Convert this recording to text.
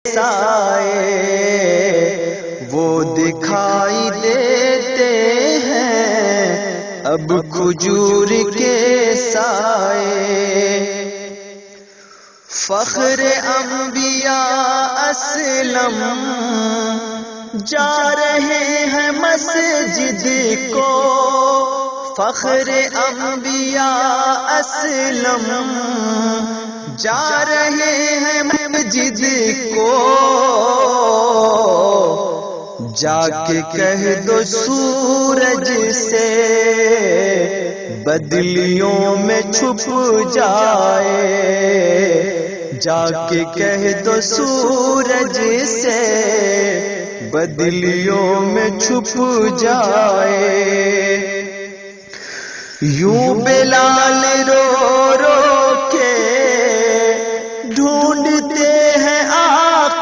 سائے وہ دکھائی دیتے ہیں اب کھجور کے سائے۔ فخر انبیاء اسلم جا رہے ہیں مسجد کو، فخر انبیاء اسلم جا رہے ہیں مسجد کو، جا کے کہہ دو سورج سے بدلیوں میں چھپ جائے، جا کے کہہ دو سورج سے بدلیوں میں چھپ جائے۔ یوں بلال رو رو